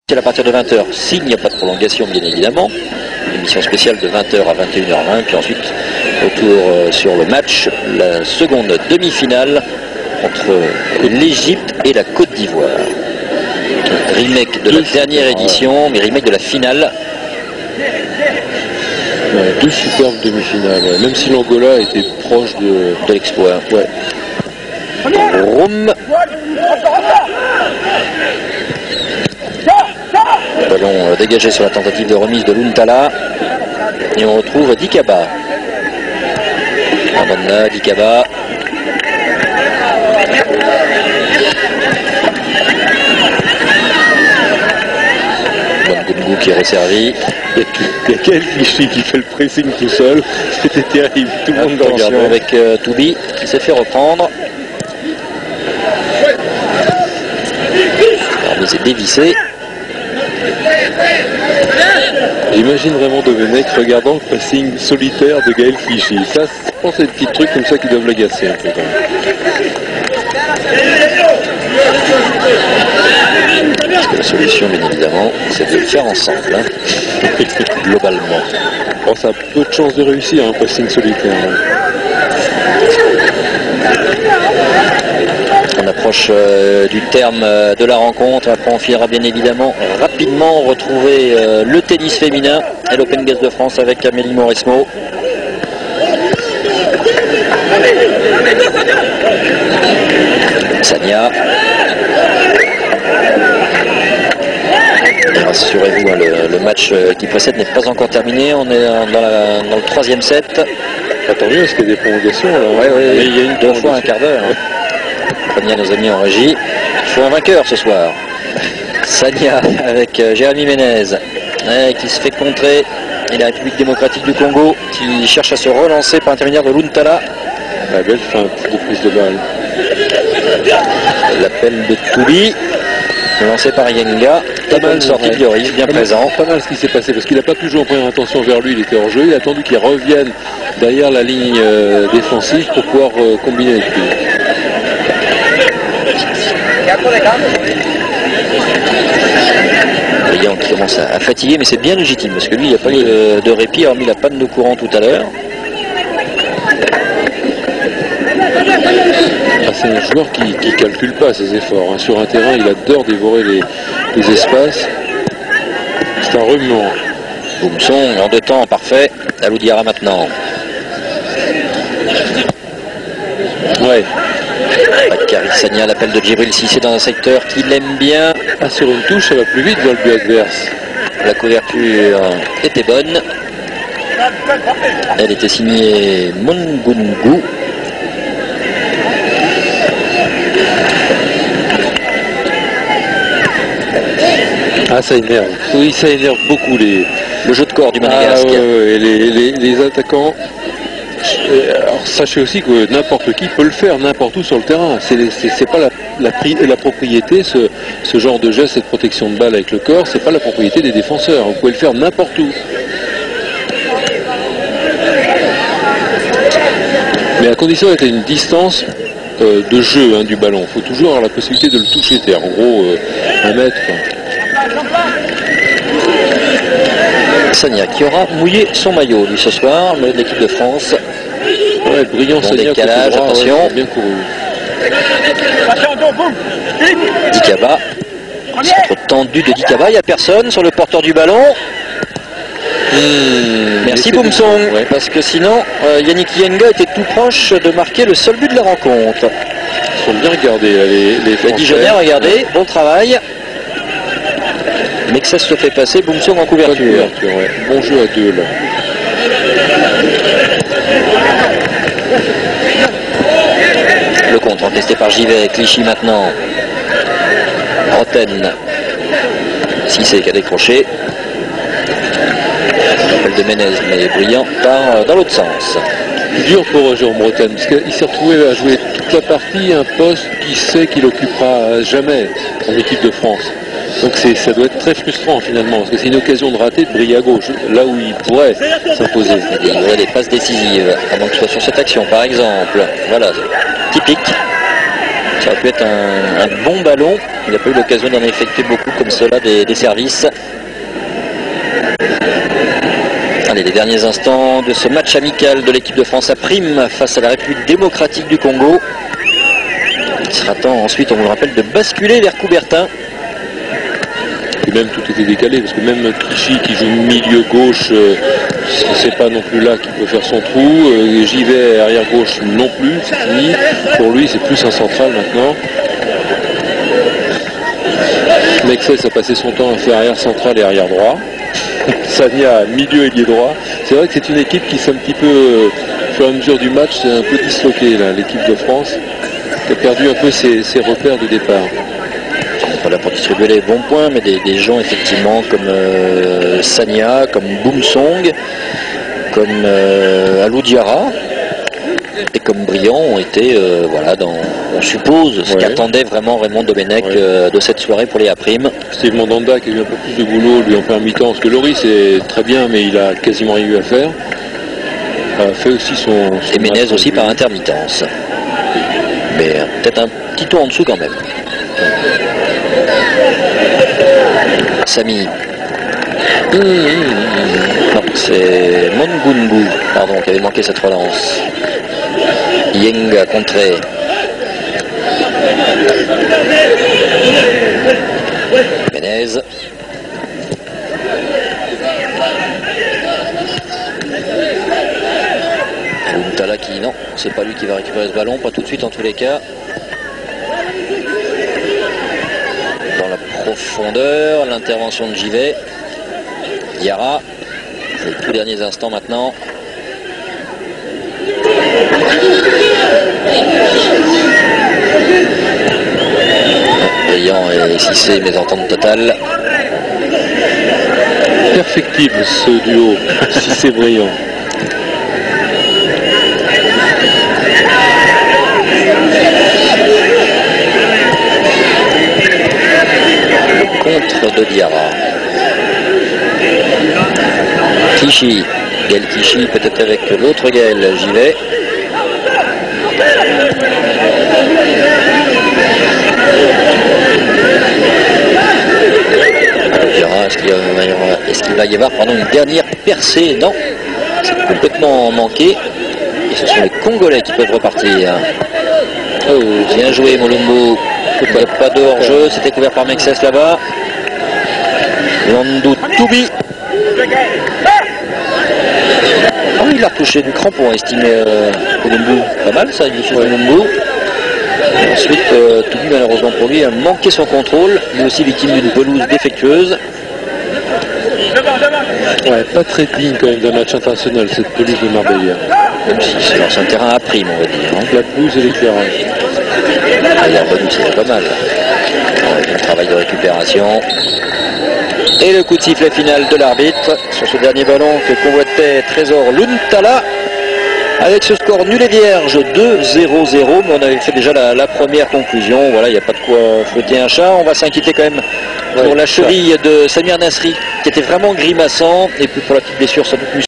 C'est à partir de 20h, s'il n'y a pas de prolongation, bien évidemment. Émission spéciale de 20h à 21h20. Puis ensuite, retour sur le match, la seconde demi-finale entre l'Égypte et la Côte d'Ivoire. Remake de la dernière édition, mais remake de la finale. Ouais, deux superbes demi-finales, même si l'Angola était proche de l'exploit. Ouais. Rome. Ballon dégagé sur la tentative de remise de Luntala. Et on retrouve Dikaba. Abanda, Dikaba. Gungu qui est resservi. Il y a quel Clichy qui fait le pressing tout seul. C'était terrible. Tout le monde le regardait. Avec Toubi qui s'est fait reprendre. La remise est dévissée. J'imagine vraiment Domenech regardant le pressing solitaire de Gaël Clichy. Ça, je pense que c'est des petits trucs comme ça qui doivent l'agacer un peu. Parce que la solution, bien évidemment, c'est de le faire ensemble, hein. Globalement. Bon, ça a peu de chances de réussir un pressing solitaire. On approche du terme de la rencontre. Après, on finira bien évidemment rapidement retrouver le tennis féminin et l'Open Gaz de France avec Amélie Mauresmo. Sania. Rassurez-vous, hein, le match qui précède n'est pas encore terminé. On est dans le troisième set. Attendez, est-ce qu'il y a des prolongations là? Oui, il y a eu deux fois un quart d'heure. Prévenir nos amis en régie. Il faut un vainqueur ce soir. Sania avec Jérémy Ménez qui se fait contrer. Et la République démocratique du Congo qui cherche à se relancer par l'intermédiaire de Luntala. La belle feinte de prise de balle. L'appel de Toubi. Lancé par Yenga. Pas mal sortie de Lloris, bien présent. Pas mal ce qui s'est passé parce qu'il n'a pas pu jouer en première intention vers lui, il était hors jeu. Il a attendu qu'il revienne derrière la ligne défensive pour pouvoir combiner avec lui. Briand qui commence à fatiguer, mais c'est bien légitime parce que lui il n'y a pas eu de répit, hormis la panne de courant tout à l'heure. C'est un joueur qui ne calcule pas ses efforts. Hein. Sur un terrain, il adore dévorer les espaces. C'est un remuant. Boumson en deux temps, parfait. Alou Diarra maintenant. Ouais. Sania, l'appel de Djibril Cissé dans un secteur qu'il aime bien. Ah, sur une touche, ça va plus vite dans le but adverse. La couverture était bonne. Elle était signée Mongungu. Ah, ça énerve. Oui, ça énerve beaucoup le jeu de corps du Monégasque. Les attaquants. Alors, sachez aussi que n'importe qui peut le faire n'importe où sur le terrain. C'est pas la propriété, ce genre de geste et de protection de balle avec le corps, c'est pas la propriété des défenseurs. Vous pouvez le faire n'importe où. Mais à condition d'être à une distance de jeu du ballon. Il faut toujours avoir la possibilité de le toucher. C'est en gros 1 mètre. Sania qui aura mouillé son maillot lui ce soir, le maillot de l'équipe de France. Ouais, brillant Sania. Décalage, droit, attention. Ouais, bien couru. Dikaba. Centre tendu de Dikaba, il n'y a personne sur le porteur du ballon. Merci Boumson, ouais. Parce que sinon Yannick Yenga était tout proche de marquer le seul but de la rencontre. Ils sont bien regardés les Dijonais, regardez, bon travail. Mexès se fait passer, Boumson en couverture. Ouais. Bon jeu à deux là. Le contre encaissé par Givet, Clichy maintenant. Roten. Cissé qui a décroché. L'appel de Ménez, mais brillant part dans l'autre sens. Dur pour Jérôme Roten, parce qu'il s'est retrouvé à jouer toute la partie, un poste qu'il sait qu'il occupera jamais en équipe de France. Donc ça doit être très frustrant finalement, parce que c'est une occasion de rater, de briller à gauche, là où il pourrait s'imposer. Il y aurait des passes décisives, avant que ce soit sur cette action par exemple. Voilà, typique. Ça aurait pu être un bon ballon. Il n'a pas eu l'occasion d'en effectuer beaucoup comme cela des services. Allez, les derniers instants de ce match amical de l'équipe de France à Prime face à la République démocratique du Congo. Il sera temps ensuite, on vous le rappelle, de basculer vers Coubertin. Et même tout était décalé, parce que même Clichy qui joue milieu gauche, c'est pas non plus là qu'il peut faire son trou. Givet arrière gauche non plus, c'est fini. Pour lui, c'est plus un central maintenant. Mexès a passé son temps à faire arrière central et arrière droit. Sagna milieu ailier droit. C'est vrai que c'est une équipe qui s'est un petit peu, au fur et à mesure du match, c'est un peu disloquée là, l'équipe de France, qui a perdu un peu ses repères de départ. Voilà, pour distribuer les bons points, mais des gens effectivement comme Sagna, comme Boumsong, comme Alou Diarra et comme Briand ont été, voilà, on suppose, ce qu'attendait vraiment Raymond Domenech de cette soirée pour les A'. Steve Mandanda qui a eu un peu plus de boulot lui en première mi-temps, parce que Loris est très bien, mais il a quasiment rien eu à faire. A fait aussi son et Ménez aussi par intermittence. Mais peut-être un petit tour en dessous quand même. Samy. Non, c'est Mongungu, pardon, qui avait manqué cette relance. Yenga contré. Ménez. Luntala qui, non, c'est pas lui qui va récupérer ce ballon, pas tout de suite en tous les cas. Dans la profondeur, l'intervention de Givet. Diarra, les tout derniers instants maintenant. Brillant et Cissé, mésentente totale. Perfectible ce duo, Cissé Brillant. Contre de Diarra. Clichy, Gaël Clichy, peut-être avec l'autre Gaël Givet. Diarra, est-ce qu'il va y avoir une dernière percée? Non, c'est complètement manqué. Et ce sont les Congolais qui peuvent repartir. Oh, bien joué Molumbu. Pas de hors-jeu, c'était couvert par Mexès là-bas. Landou Toubi. Oh, il a touché du crampon, estimé Molumbu. Pas mal ça, il Molumbu. Ensuite, Toubi, malheureusement pour lui, a manqué son contrôle. Il est aussi victime d'une pelouse défectueuse. Ouais, pas très digne quand même d'un match international, cette pelouse de Marbella. Même si c'est un terrain à prime, on va dire. Hein. La pelouse et l'éclairage. Il a revenu, c'était pas mal. Avec un travail de récupération. Et le coup de sifflet final de l'arbitre sur ce dernier ballon que convoitait Trésor Luntala. Avec ce score nul et vierge 2-0-0, mais on avait fait déjà la première conclusion. Voilà, il n'y a pas de quoi fouetter un chat. On va s'inquiéter quand même pour la cheville de Samir Nasri, qui était vraiment grimaçant. Et puis pour la petite blessure sans doute